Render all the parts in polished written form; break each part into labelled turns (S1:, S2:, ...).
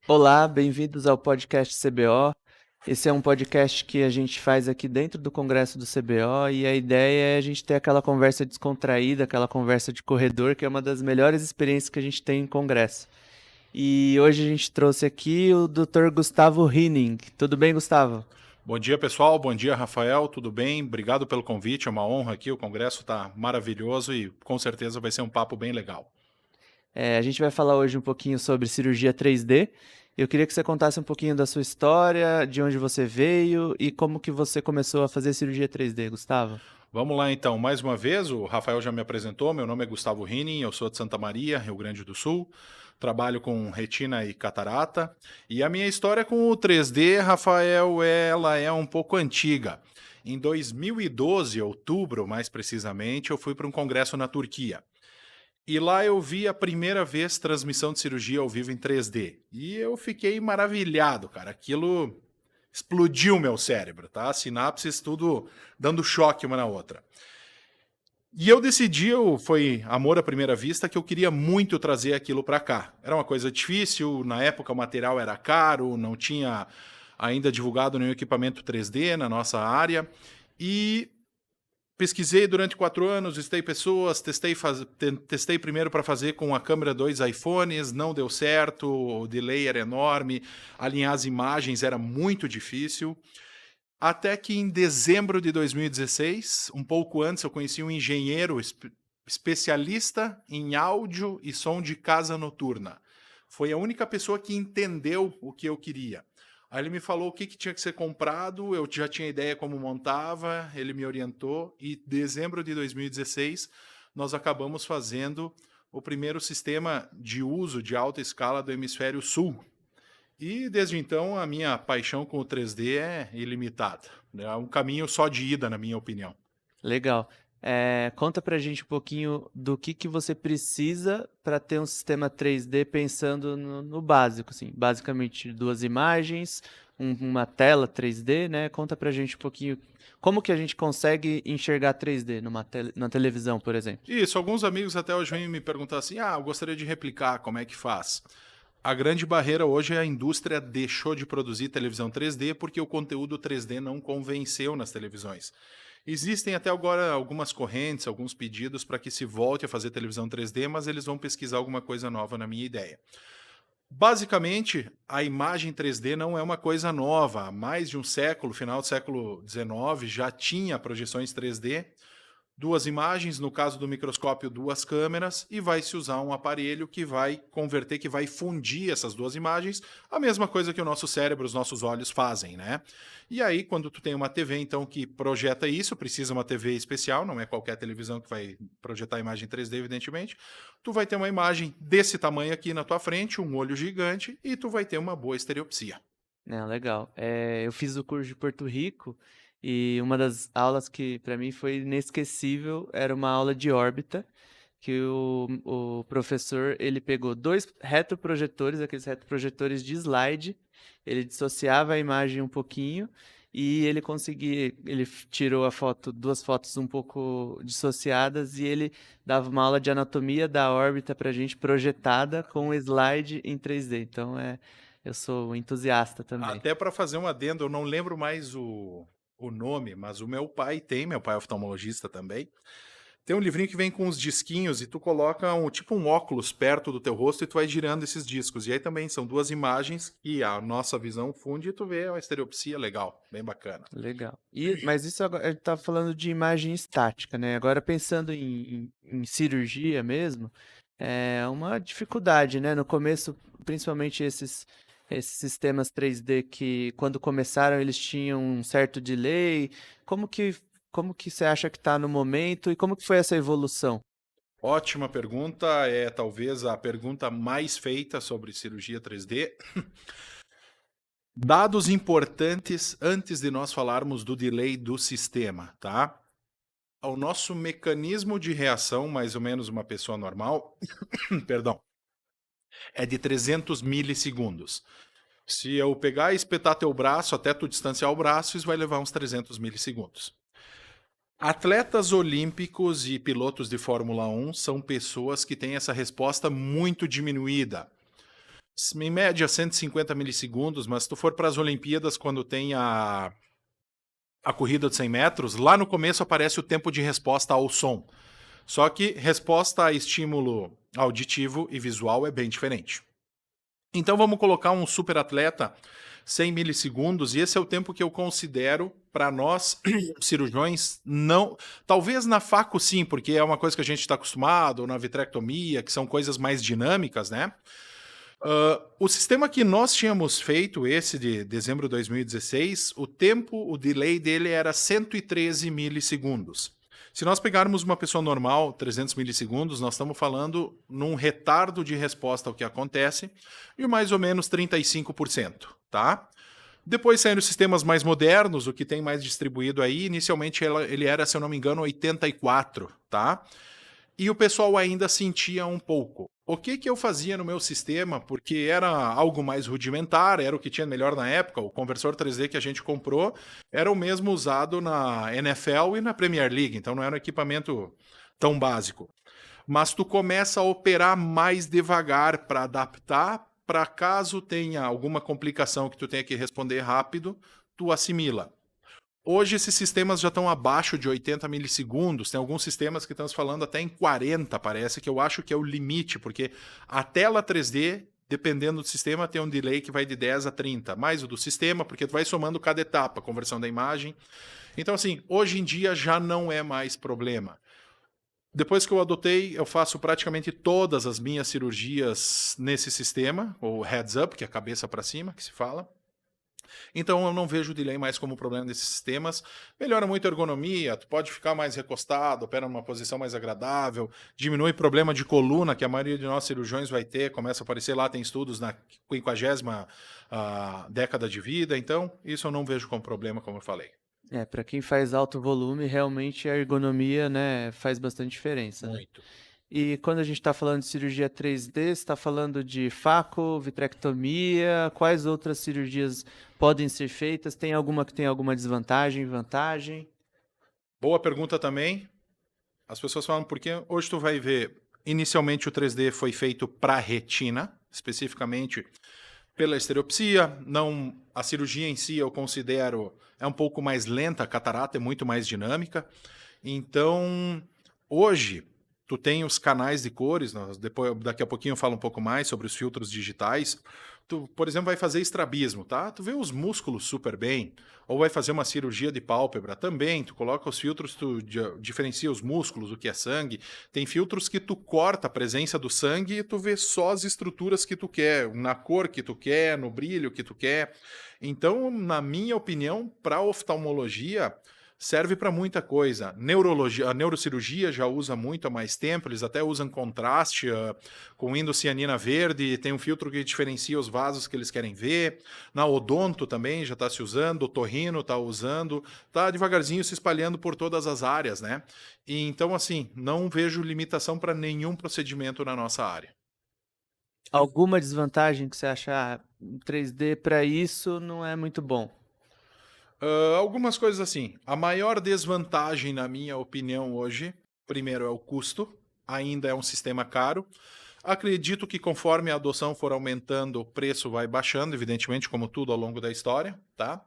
S1: Olá, bem-vindos ao podcast CBO. Esse é um podcast que a gente faz aqui dentro do Congresso do CBO e a ideia é a gente ter aquela conversa descontraída, aquela conversa de corredor, que é uma das melhores experiências que a gente tem em congresso. E hoje a gente trouxe aqui o Dr. Gustavo Hinning. Tudo bem, Gustavo?
S2: Bom dia, pessoal. Bom dia, Rafael. Tudo bem? Obrigado pelo convite. É uma honra aqui. O congresso está maravilhoso e com certeza vai ser um papo bem legal.
S1: A gente vai falar hoje um pouquinho sobre cirurgia 3D. Eu queria que você contasse um pouquinho da sua história, de onde você veio e como que você começou a fazer cirurgia 3D, Gustavo.
S2: Vamos lá, então. Mais uma vez, o Rafael já me apresentou. Meu nome é Gustavo Hinning, eu sou de Santa Maria, Rio Grande do Sul. Trabalho com retina e catarata. E a minha história com o 3D, Rafael, ela é um pouco antiga. Em 2012, outubro mais precisamente, eu fui para um congresso na Turquia. E lá eu vi a primeira vez transmissão de cirurgia ao vivo em 3D. E eu fiquei maravilhado, cara. Aquilo explodiu meu cérebro, tá? Sinapses tudo dando choque uma na outra. E eu decidi, foi amor à primeira vista, que eu queria muito trazer aquilo para cá. Era uma coisa difícil, na época o material era caro, não tinha ainda divulgado nenhum equipamento 3D na nossa área. E pesquisei durante 4 anos, testei pessoas, testei primeiro para fazer com a câmera 2 iPhones, não deu certo, o delay era enorme, alinhar as imagens era muito difícil. Até que em dezembro de 2016, um pouco antes, eu conheci um engenheiro especialista em áudio e som de casa noturna. Foi a única pessoa que entendeu o que eu queria. Aí ele me falou o que tinha que ser comprado, eu já tinha ideia como montava, ele me orientou e em dezembro de 2016 nós acabamos fazendo o primeiro sistema de uso de alta escala do hemisfério sul. E desde então a minha paixão com o 3D é ilimitada. É um caminho só de ida, na minha opinião.
S1: Legal. Conta pra gente um pouquinho do que você precisa para ter um sistema 3D pensando no básico, assim, basicamente 2 imagens, uma tela 3D, né? Conta pra gente um pouquinho como que a gente consegue enxergar 3D na televisão, por exemplo.
S2: Isso, alguns amigos até hoje vêm me perguntar assim, eu gostaria de replicar, como é que faz? A grande barreira hoje é a indústria deixou de produzir televisão 3D porque o conteúdo 3D não convenceu nas televisões. Existem até agora algumas correntes, alguns pedidos para que se volte a fazer televisão 3D, mas eles vão pesquisar alguma coisa nova na minha ideia. Basicamente, a imagem 3D não é uma coisa nova. Há mais de um século, final do século XIX, já tinha projeções 3D. 2 imagens, no caso do microscópio, 2 câmeras, e vai se usar um aparelho que vai converter, que vai fundir essas 2 imagens, a mesma coisa que o nosso cérebro, os nossos olhos fazem, né? E aí, quando tu tem uma TV, então, que projeta isso, precisa uma TV especial, não é qualquer televisão que vai projetar a imagem 3D, evidentemente, tu vai ter uma imagem desse tamanho aqui na tua frente, um olho gigante, e tu vai ter uma boa estereopsia.
S1: Legal. Eu fiz o curso de Porto Rico e uma das aulas que para mim foi inesquecível era uma aula de órbita, que o professor ele pegou 2 retroprojetores, aqueles retroprojetores de slide, ele dissociava a imagem um pouquinho e ele tirou a foto, 2 fotos um pouco dissociadas e ele dava uma aula de anatomia da órbita pra gente projetada com o slide em 3D. Então eu sou entusiasta também.
S2: Até para fazer um adendo, eu não lembro mais o nome, mas o meu pai é oftalmologista também. Tem um livrinho que vem com uns disquinhos e tu coloca tipo um óculos perto do teu rosto e tu vai girando esses discos. E aí também são 2 imagens e a nossa visão funde e tu vê uma estereopsia legal, bem bacana.
S1: Legal. Mas isso agora, a gente tá falando de imagem estática, né? Agora pensando em cirurgia mesmo, é uma dificuldade, né? No começo, principalmente esses sistemas 3D que quando começaram eles tinham um certo delay. Como que você acha que está no momento e como que foi essa evolução?
S2: Ótima pergunta, é talvez a pergunta mais feita sobre cirurgia 3D. Dados importantes antes de nós falarmos do delay do sistema, tá? O nosso mecanismo de reação, mais ou menos uma pessoa normal, perdão, é de 300 milissegundos. Se eu pegar e espetar teu braço até tu distanciar o braço, isso vai levar uns 300 milissegundos. Atletas olímpicos e pilotos de Fórmula 1 são pessoas que têm essa resposta muito diminuída. Em média, 150 milissegundos, mas se tu for para as Olimpíadas, quando tem a corrida de 100 metros, lá no começo aparece o tempo de resposta ao som. Só que resposta a estímulo auditivo e visual é bem diferente. Então vamos colocar um super atleta 100 milissegundos, e esse é o tempo que eu considero para nós, cirurgiões, não. Talvez na faco sim, porque é uma coisa que a gente está acostumado, ou na vitrectomia, que são coisas mais dinâmicas, né? O sistema que nós tínhamos feito, esse de dezembro de 2016, o tempo, o delay dele era 113 milissegundos. Se nós pegarmos uma pessoa normal, 300 milissegundos, nós estamos falando num retardo de resposta ao que acontece de mais ou menos 35%, tá? Depois saíram sistemas mais modernos, o que tem mais distribuído aí, inicialmente ele era, se eu não me engano, 84, tá? E o pessoal ainda sentia um pouco. O que eu fazia no meu sistema, porque era algo mais rudimentar, era o que tinha melhor na época, o conversor 3D que a gente comprou era o mesmo usado na NFL e na Premier League, então não era um equipamento tão básico. Mas tu começa a operar mais devagar para adaptar, para caso tenha alguma complicação que tu tenha que responder rápido, tu assimila. Hoje esses sistemas já estão abaixo de 80 milissegundos, tem alguns sistemas que estão falando até em 40, parece, que eu acho que é o limite, porque a tela 3D, dependendo do sistema, tem um delay que vai de 10 a 30, mais o do sistema, porque tu vai somando cada etapa, conversão da imagem. Então assim, hoje em dia já não é mais problema. Depois que eu adotei, eu faço praticamente todas as minhas cirurgias nesse sistema, ou heads up, que é a cabeça para cima, que se fala. Então eu não vejo o delay mais como problema desses sistemas. Melhora muito a ergonomia, tu pode ficar mais recostado, opera numa posição mais agradável, diminui problema de coluna, que a maioria de nós cirurgiões vai ter, começa a aparecer lá, tem estudos na 50ª década de vida, então isso eu não vejo como problema, como eu falei.
S1: Para quem faz alto volume, realmente a ergonomia, né, faz bastante diferença, né?
S2: Muito.
S1: E quando a gente está falando de cirurgia 3D, você está falando de faco, vitrectomia, quais outras cirurgias podem ser feitas? Tem alguma que tem alguma desvantagem, vantagem?
S2: Boa pergunta também. As pessoas falam porque hoje tu vai ver, inicialmente o 3D foi feito para retina, especificamente pela estereopsia. Não, a cirurgia em si eu considero é um pouco mais lenta, a catarata é muito mais dinâmica. Então, hoje tu tem os canais de cores, daqui a pouquinho eu falo um pouco mais sobre os filtros digitais. Tu, por exemplo, vai fazer estrabismo, tá? Tu vê os músculos super bem, ou vai fazer uma cirurgia de pálpebra também, tu coloca os filtros, tu diferencia os músculos, o que é sangue. Tem filtros que tu corta a presença do sangue e tu vê só as estruturas que tu quer, na cor que tu quer, no brilho que tu quer. Então, na minha opinião, para oftalmologia, serve para muita coisa. Neurologia, a neurocirurgia já usa muito há mais tempo, eles até usam contraste com indocianina verde, tem um filtro que diferencia os vasos que eles querem ver. Na odonto também já está se usando, o torrino está usando, está devagarzinho se espalhando por todas as áreas, né? E então, assim, não vejo limitação para nenhum procedimento na nossa área.
S1: Alguma desvantagem que você acha, 3D para isso não é muito bom?
S2: Algumas coisas assim. A maior desvantagem, na minha opinião, hoje, primeiro é o custo. Ainda é um sistema caro. Acredito que conforme a adoção for aumentando, o preço vai baixando, evidentemente, como tudo ao longo da história, tá?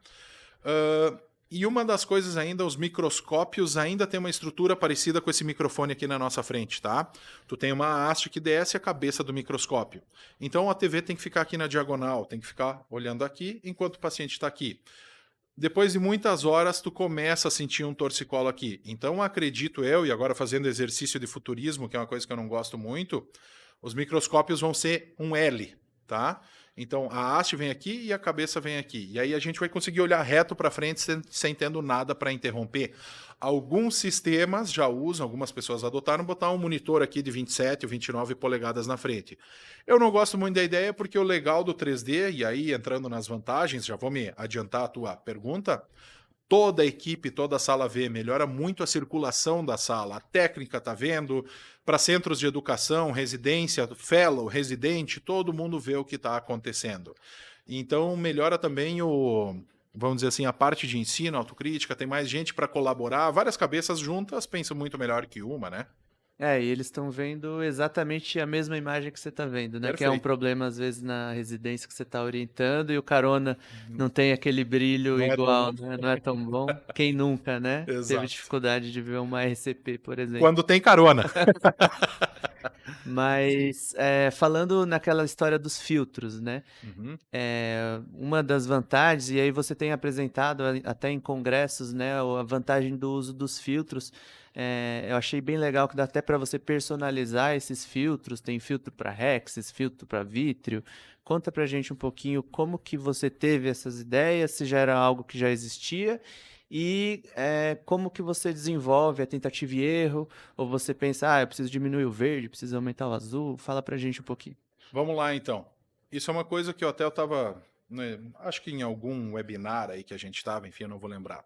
S2: E uma das coisas ainda, os microscópios ainda tem uma estrutura parecida com esse microfone aqui na nossa frente, tá? Tu tem uma haste que desce a cabeça do microscópio. Então a TV tem que ficar aqui na diagonal, tem que ficar olhando aqui enquanto o paciente está aqui. Depois de muitas horas, tu começa a sentir um torcicolo aqui. Então, acredito eu, e agora fazendo exercício de futurismo, que é uma coisa que eu não gosto muito, os microscópios vão ser um L, tá? Então, a haste vem aqui e a cabeça vem aqui. E aí a gente vai conseguir olhar reto para frente sem tendo nada para interromper. Alguns sistemas já usam, algumas pessoas adotaram, botar um monitor aqui de 27 ou 29 polegadas na frente. Eu não gosto muito da ideia porque o legal do 3D, e aí entrando nas vantagens, já vou me adiantar a tua pergunta, toda a equipe, toda a sala vê, melhora muito a circulação da sala, a técnica está vendo, para centros de educação, residência, fellow, residente, todo mundo vê o que está acontecendo. Então melhora também vamos dizer assim, a parte de ensino, autocrítica, tem mais gente para colaborar, várias cabeças juntas pensam muito melhor que uma, né?
S1: É, e eles estão vendo exatamente a mesma imagem que você está vendo, né? Que é um
S2: Perfeito.
S1: problema, às vezes, na residência que você está orientando e o carona não tem aquele brilho
S2: Não é tão
S1: igual,
S2: bom.
S1: né? Não é tão bom. Quem nunca, né? Teve
S2: Exato.
S1: dificuldade de ver uma RCP, por exemplo.
S2: Quando tem carona.
S1: Mas, falando naquela história dos filtros, né?
S2: Uhum.
S1: Uma das vantagens, e aí você tem apresentado até em congressos, né, a vantagem do uso dos filtros. Eu achei bem legal que dá até para você personalizar esses filtros. Tem filtro para Hexes, filtro para vítreo. Conta pra gente um pouquinho como que você teve essas ideias, se já era algo que já existia e como que você desenvolve a tentativa e erro, ou você pensa, eu preciso diminuir o verde, preciso aumentar o azul. Fala pra gente um pouquinho.
S2: Vamos lá, então. Isso é uma coisa que eu até estava, né, acho que em algum webinar aí que a gente estava, enfim, eu não vou lembrar.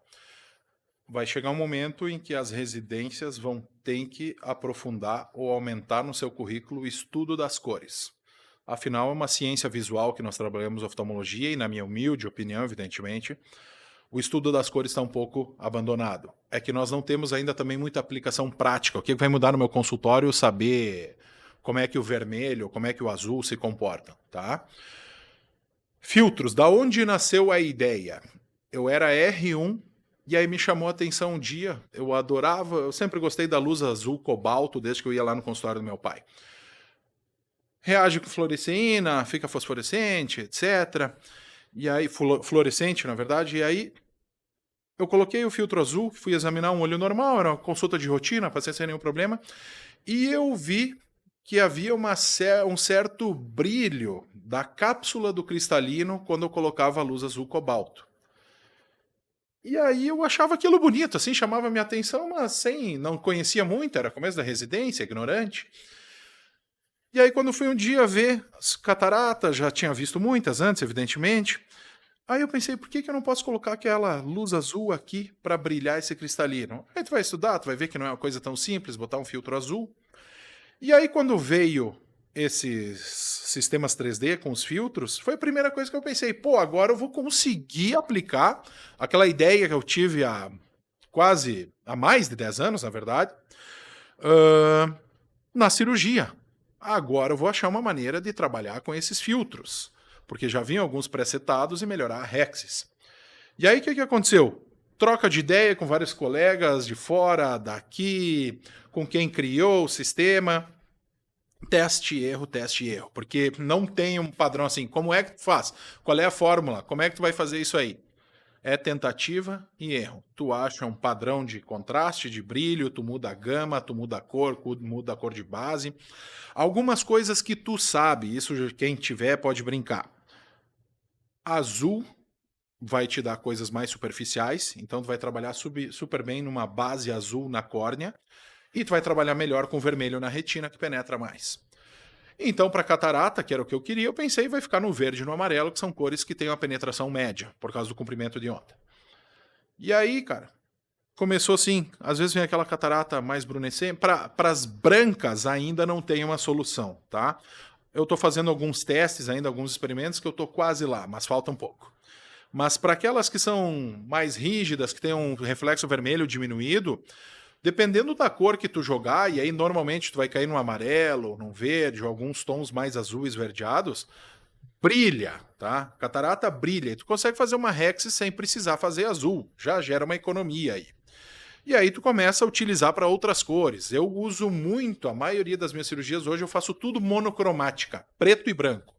S2: Vai chegar um momento em que as residências vão ter que aprofundar ou aumentar no seu currículo o estudo das cores. Afinal, é uma ciência visual que nós trabalhamos oftalmologia e, na minha humilde opinião, evidentemente, o estudo das cores está um pouco abandonado. É que nós não temos ainda também muita aplicação prática. O que vai mudar no meu consultório saber como é que o vermelho, como é que o azul se comportam, tá? Filtros, da onde nasceu a ideia? Eu era R1 e aí me chamou a atenção um dia, eu sempre gostei da luz azul cobalto desde que eu ia lá no consultório do meu pai. Reage com fluorescina, fica fosforescente, etc. E aí, fluorescente, na verdade, e aí eu coloquei o filtro azul, fui examinar um olho normal, era uma consulta de rotina, passei sem nenhum problema, e eu vi que havia um certo brilho da cápsula do cristalino quando eu colocava a luz azul cobalto. E aí eu achava aquilo bonito, assim, chamava minha atenção, mas não conhecia muito, era começo da residência, ignorante. E aí quando fui um dia ver as cataratas, já tinha visto muitas antes, evidentemente, aí eu pensei, por que eu não posso colocar aquela luz azul aqui para brilhar esse cristalino? Aí tu vai estudar, tu vai ver que não é uma coisa tão simples, botar um filtro azul. E aí quando veio esses sistemas 3D com os filtros, foi a primeira coisa que eu pensei, agora eu vou conseguir aplicar aquela ideia que eu tive há mais de 10 anos, na verdade, na cirurgia. Agora eu vou achar uma maneira de trabalhar com esses filtros, porque já vinham alguns pré-setados e melhorar a Hexis. E aí o que aconteceu? Troca de ideia com vários colegas de fora, daqui, com quem criou o sistema. Teste e erro, porque não tem um padrão assim. Como é que tu faz? Qual é a fórmula? Como é que tu vai fazer isso aí? É tentativa e erro. Tu acha um padrão de contraste, de brilho, tu muda a gama, tu muda a cor, muda a cor de base. Algumas coisas que tu sabe, isso quem tiver pode brincar. Azul vai te dar coisas mais superficiais, então tu vai trabalhar super bem numa base azul na córnea, e tu vai trabalhar melhor com vermelho na retina, que penetra mais. Então, para catarata, que era o que eu queria, eu pensei vai ficar no verde e no amarelo, que são cores que têm uma penetração média, por causa do comprimento de onda. E aí, cara, começou assim, às vezes vem aquela catarata mais brunecente, para as brancas ainda não tem uma solução, tá? Eu estou fazendo alguns testes ainda, alguns experimentos, que eu estou quase lá, mas falta um pouco. Mas para aquelas que são mais rígidas, que têm um reflexo vermelho diminuído, dependendo da cor que tu jogar, e aí normalmente tu vai cair no amarelo, no verde, ou alguns tons mais azuis, verdeados, brilha, tá? Catarata brilha. E tu consegue fazer uma Hex sem precisar fazer azul. Já gera uma economia aí. E aí tu começa a utilizar para outras cores. Eu uso muito, a maioria das minhas cirurgias hoje eu faço tudo monocromática, preto e branco.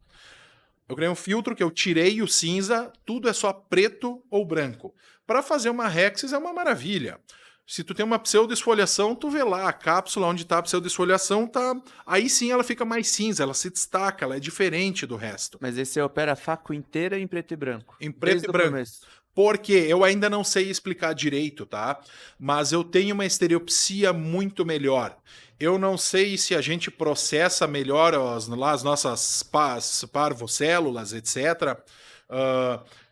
S2: Eu criei um filtro que eu tirei o cinza, tudo é só preto ou branco. Para fazer uma Hexis é uma maravilha. Se tu tem uma pseudoesfoliação, tu vê lá a cápsula onde está a pseudoesfoliação, tá... aí sim ela fica mais cinza, ela se destaca, ela é diferente do resto.
S1: Mas aí você opera a faco inteira em preto e branco?
S2: Em preto e branco. Porque eu ainda não sei explicar direito, tá? Mas eu tenho uma estereopsia muito melhor. Eu não sei se a gente processa melhor as nossas parvocélulas, etc.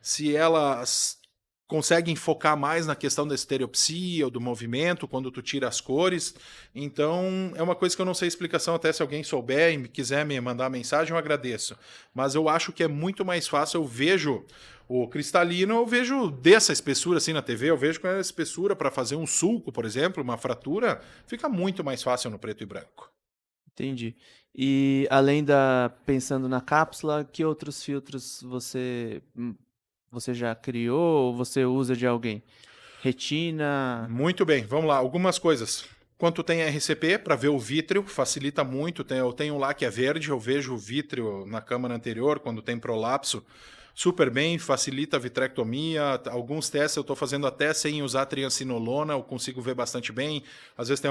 S2: Se elas conseguem focar mais na questão da estereopsia ou do movimento, quando tu tira as cores. Então, é uma coisa que eu não sei a explicação, até se alguém souber e quiser me mandar mensagem, eu agradeço. Mas eu acho que é muito mais fácil, eu vejo o cristalino, eu vejo dessa espessura assim na TV, eu vejo com a espessura para fazer um sulco, por exemplo, uma fratura, fica muito mais fácil no preto e branco.
S1: Entendi. E além da pensando na cápsula, que outros filtros você já criou ou você usa de alguém? Retina.
S2: Muito bem, vamos lá. Algumas coisas. Quando tu tem RCP, para ver o vítreo, facilita muito. Eu tenho um lá que é verde, eu vejo o vítreo na câmara anterior, quando tem prolapso, super bem, facilita a vitrectomia. Alguns testes eu estou fazendo até sem usar triancinolona, eu consigo ver bastante bem. Às vezes tem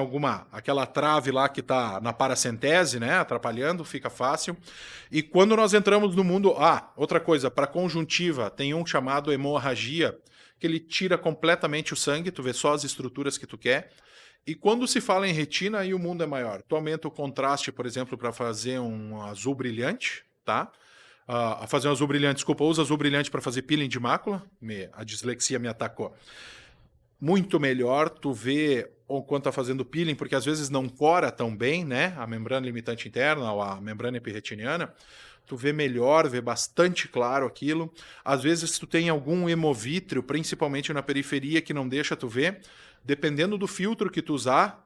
S2: aquela trave lá que está na paracentese, né, atrapalhando, fica fácil. E quando nós entramos no mundo... outra coisa, para conjuntiva, tem um chamado hemorragia, que ele tira completamente o sangue, tu vê só as estruturas que tu quer. E quando se fala em retina, aí o mundo é maior. Tu aumenta o contraste, por exemplo, para fazer um azul brilhante, tá? Fazer um azul brilhante, desculpa, usa azul brilhante para fazer peeling de mácula. A dislexia me atacou. Muito melhor tu vê quando tá fazendo peeling, porque às vezes não cora tão bem, né? A membrana limitante interna ou a membrana epirretiniana. Tu vê melhor, vê bastante claro aquilo. Às vezes tu tem algum hemovítrio, principalmente na periferia, que não deixa tu ver. Dependendo do filtro que tu usar,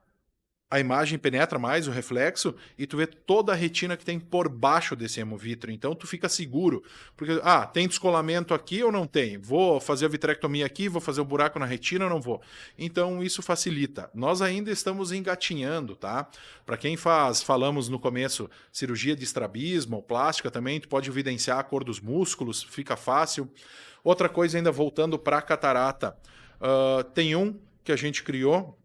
S2: a imagem penetra mais o reflexo e tu vê toda a retina que tem por baixo desse hemovítrio. Então tu fica seguro. Porque, tem descolamento aqui ou não tem? Vou fazer a vitrectomia aqui, vou fazer o buraco na retina ou não vou? Então isso facilita. Nós ainda estamos engatinhando, tá? Para quem falamos no começo, cirurgia de estrabismo ou plástica também, tu pode evidenciar a cor dos músculos, fica fácil. Outra coisa ainda voltando para a catarata. Tem um que a gente criou,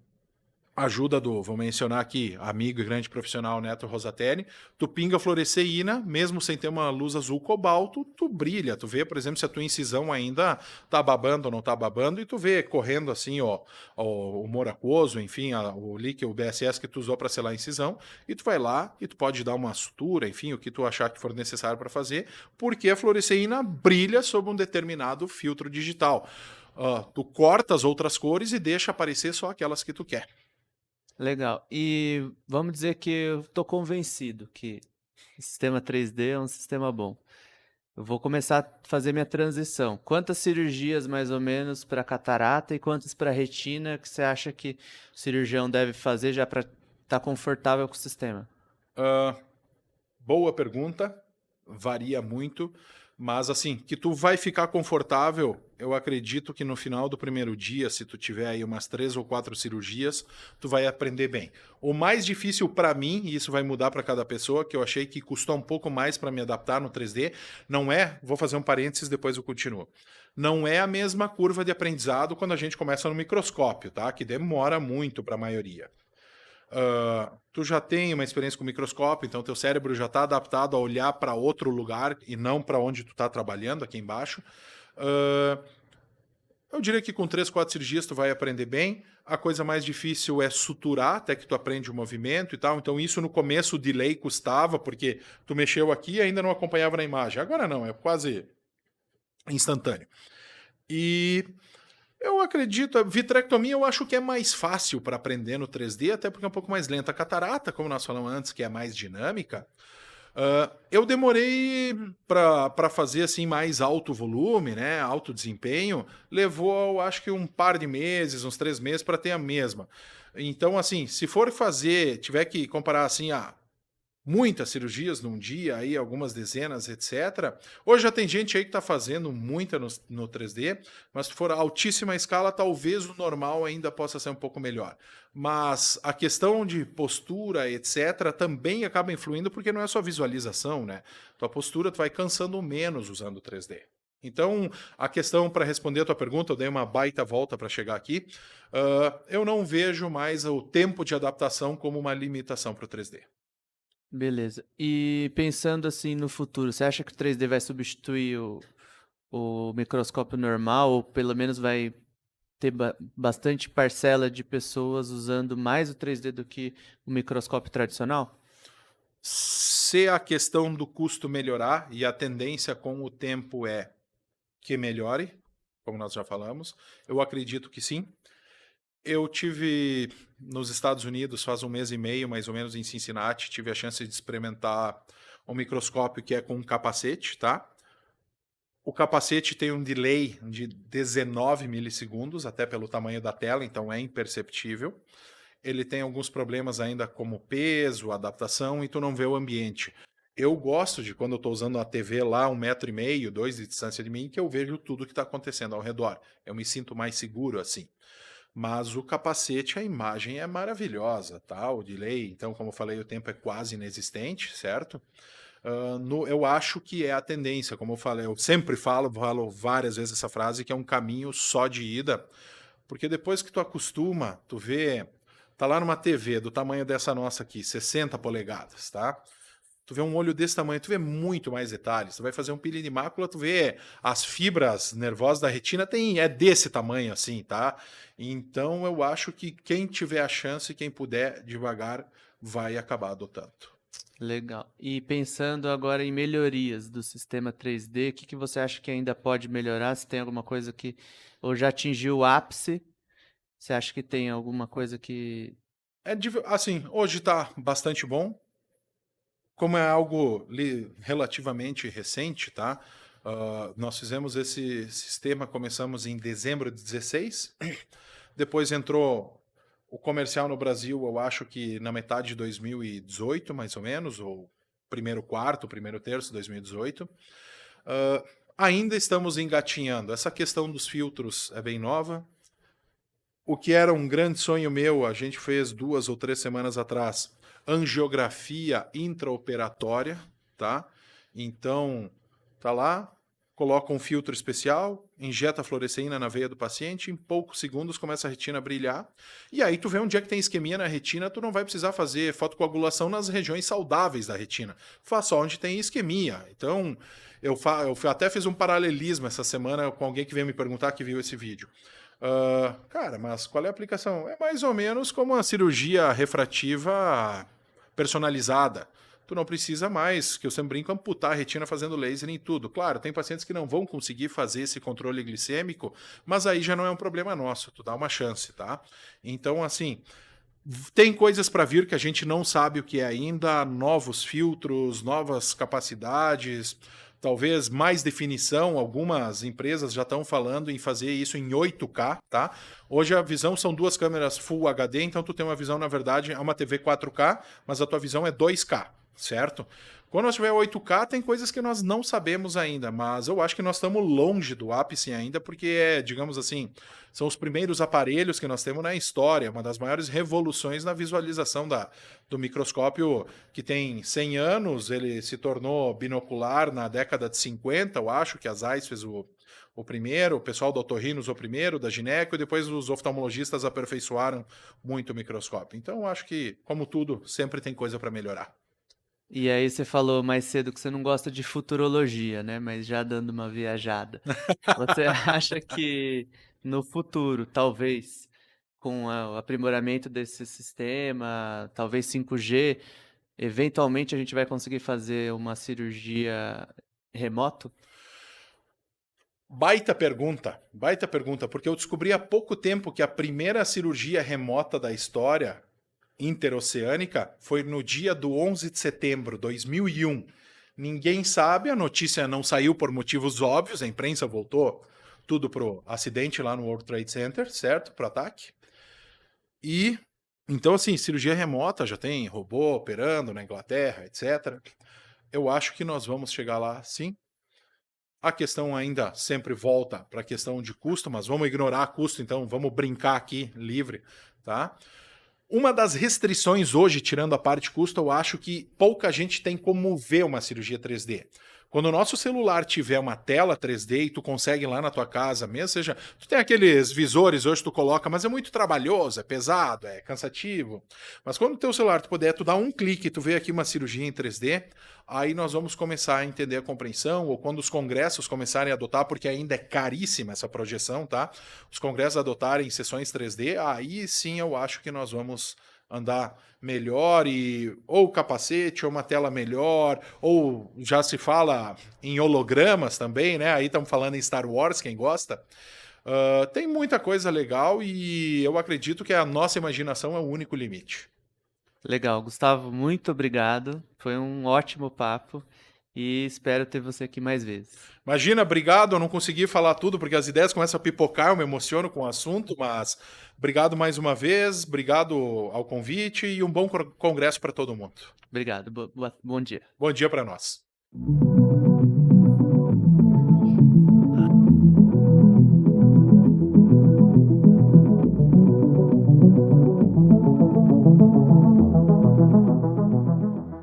S2: ajuda vou mencionar aqui, amigo e grande profissional Neto Rosatelli, tu pinga fluoresceína, mesmo sem ter uma luz azul cobalto, tu brilha, tu vê, por exemplo, se a tua incisão ainda tá babando ou não tá babando, e tu vê correndo assim, o humor aquoso, enfim, o líquido, o BSS que tu usou para selar a incisão, e tu vai lá e tu pode dar uma sutura, enfim, o que tu achar que for necessário para fazer, porque a fluoresceína brilha sob um determinado filtro digital. Tu corta as outras cores e deixa aparecer só aquelas que tu quer.
S1: Legal. E vamos dizer que eu tô convencido que o sistema 3D é um sistema bom. Eu vou começar a fazer minha transição. Quantas cirurgias, mais ou menos, para catarata e quantas para retina que você acha que o cirurgião deve fazer já para estar confortável com o sistema?
S2: Boa pergunta, varia muito, mas assim, que tu vai ficar confortável, eu acredito que no final do primeiro dia, se tu tiver aí umas 3 ou 4 cirurgias, tu vai aprender bem. O mais difícil para mim, e isso vai mudar para cada pessoa, que eu achei que custou um pouco mais para me adaptar no 3D, não é, vou fazer um parênteses, depois eu continuo. Não é a mesma curva de aprendizado quando a gente começa no microscópio, tá? Que demora muito para a maioria. Tu já tem uma experiência com microscópio, então teu cérebro já está adaptado a olhar para outro lugar e não para onde tu está trabalhando, aqui embaixo. Eu diria que com 3, 4 cirurgias tu vai aprender bem. A coisa mais difícil é suturar, até que tu aprende o movimento e tal. Então isso no começo o delay custava, porque tu mexeu aqui e ainda não acompanhava na imagem. Agora não, é quase instantâneo. E eu acredito, a vitrectomia eu acho que é mais fácil para aprender no 3D, até porque é um pouco mais lenta. A catarata, como nós falamos antes, que é mais dinâmica, eu demorei para fazer assim mais alto volume, né, alto desempenho, levou acho que um par de meses, uns 3 meses para ter a mesma. Então assim, se for tiver que comparar assim, muitas cirurgias num dia, aí algumas dezenas, etc. Hoje já tem gente aí que está fazendo muita no 3D, mas se for altíssima escala, talvez o normal ainda possa ser um pouco melhor. Mas a questão de postura, etc., também acaba influindo, porque não é só visualização, né? Tua postura tu vai cansando menos usando o 3D. Então, a questão, para responder a tua pergunta, eu dei uma baita volta para chegar aqui, eu não vejo mais o tempo de adaptação como uma limitação para o 3D.
S1: Beleza. E pensando assim no futuro, você acha que o 3D vai substituir o microscópio normal, ou pelo menos vai ter bastante parcela de pessoas usando mais o 3D do que o microscópio tradicional?
S2: Se a questão do custo melhorar, e a tendência com o tempo é que melhore, como nós já falamos. Eu acredito que sim. Eu tive nos Estados Unidos faz um mês e meio, mais ou menos, em Cincinnati, tive a chance de experimentar um microscópio que é com um capacete, tá? O capacete tem um delay de 19 milissegundos, até pelo tamanho da tela, então é imperceptível. Ele tem alguns problemas ainda como peso, adaptação, e tu não vê o ambiente. Eu gosto de, quando eu estou usando a TV lá, 1,5 m, 2 de distância de mim, que eu vejo tudo que está acontecendo ao redor. Eu me sinto mais seguro assim. Mas o capacete, a imagem é maravilhosa, tá? O delay, então, como eu falei, o tempo é quase inexistente, certo? Eu acho que é a tendência, como eu falei, eu sempre falo várias vezes essa frase, que é um caminho só de ida, porque depois que tu acostuma, tu vê, tá lá numa TV do tamanho dessa nossa aqui, 60 polegadas, tá? Tu vê um olho desse tamanho, tu vê muito mais detalhes. Tu vai fazer um peeling de mácula, tu vê as fibras nervosas da retina é desse tamanho assim, tá? Então eu acho que quem tiver a chance, quem puder devagar, vai acabar adotando.
S1: Legal. E pensando agora em melhorias do sistema 3D, o que que você acha que ainda pode melhorar? Se tem alguma coisa que ou já atingiu o ápice? Você acha que tem alguma coisa que
S2: Assim, hoje tá bastante bom. Como é algo relativamente recente, tá? Nós fizemos esse sistema, começamos em dezembro de 16. Depois entrou o comercial no Brasil, eu acho que na metade de 2018, mais ou menos, ou primeiro quarto, primeiro terço de 2018. Ainda estamos engatinhando. Essa questão dos filtros é bem nova. O que era um grande sonho meu, a gente fez 2 ou 3 semanas atrás, angiografia intraoperatória, tá? Então, tá lá, coloca um filtro especial, injeta a fluoresceína na veia do paciente, em poucos segundos começa a retina a brilhar, e aí tu vê onde é que tem isquemia na retina, tu não vai precisar fazer fotocoagulação nas regiões saudáveis da retina, faz só onde tem isquemia. Então, eu até fiz um paralelismo essa semana com alguém que veio me perguntar que viu esse vídeo. Cara, mas qual é a aplicação? É mais ou menos como uma cirurgia refrativa personalizada. Tu não precisa mais, que eu sempre brinco, amputar a retina fazendo laser em tudo. Claro, tem pacientes que não vão conseguir fazer esse controle glicêmico, mas aí já não é um problema nosso, tu dá uma chance, tá? Então, assim, tem coisas para vir que a gente não sabe o que é ainda, novos filtros, novas capacidades, talvez mais definição. Algumas empresas já estão falando em fazer isso em 8K, tá? Hoje a visão são 2 câmeras Full HD, então tu tem uma visão, na verdade, é uma TV 4K, mas a tua visão é 2K, certo? Quando nós tiver 8K, tem coisas que nós não sabemos ainda, mas eu acho que nós estamos longe do ápice ainda, porque digamos assim, são os primeiros aparelhos que nós temos na história, uma das maiores revoluções na visualização do microscópio, que tem 100 anos, ele se tornou binocular na década de 50, eu acho que a Zeiss fez o primeiro, o pessoal do otorrino usou o primeiro, da gineco, e depois os oftalmologistas aperfeiçoaram muito o microscópio. Então eu acho que, como tudo, sempre tem coisa para melhorar.
S1: E aí você falou mais cedo que você não gosta de futurologia, né? Mas já dando uma viajada. Você acha que no futuro, talvez, com o aprimoramento desse sistema, talvez 5G, eventualmente a gente vai conseguir fazer uma cirurgia remoto?
S2: Baita pergunta, porque eu descobri há pouco tempo que a primeira cirurgia remota da história interoceânica foi no dia do 11 de setembro de 2001. Ninguém sabe, a notícia não saiu por motivos óbvios, a imprensa voltou tudo pro acidente lá no World Trade Center, certo? Pro ataque. E, então assim, cirurgia remota, já tem robô operando na Inglaterra, etc. Eu acho que nós vamos chegar lá, sim. A questão ainda sempre volta para a questão de custo, mas vamos ignorar custo, então vamos brincar aqui livre, tá? Uma das restrições hoje, tirando a parte custo, eu acho que pouca gente tem como ver uma cirurgia 3D. Quando o nosso celular tiver uma tela 3D e tu consegue lá na tua casa mesmo, seja, tu tem aqueles visores hoje tu coloca, mas é muito trabalhoso, é pesado, é cansativo. Mas quando o teu celular tu puder, tu dá um clique, tu vê aqui uma cirurgia em 3D, aí nós vamos começar a entender a compreensão, ou quando os congressos começarem a adotar, porque ainda é caríssima essa projeção, tá? Os congressos adotarem sessões 3D, aí sim eu acho que nós vamos andar melhor e ou capacete ou uma tela melhor, ou já se fala em hologramas também, né, aí estamos falando em Star Wars, quem gosta. Tem muita coisa legal e eu acredito que a nossa imaginação é o único limite.
S1: Legal, Gustavo, muito obrigado. Foi um ótimo papo e espero ter você aqui mais vezes.
S2: Imagina, obrigado, eu não consegui falar tudo porque as ideias começam a pipocar, eu me emociono com o assunto, mas obrigado mais uma vez, obrigado ao convite e um bom congresso para todo mundo.
S1: Obrigado, bom dia.
S2: Bom dia para nós.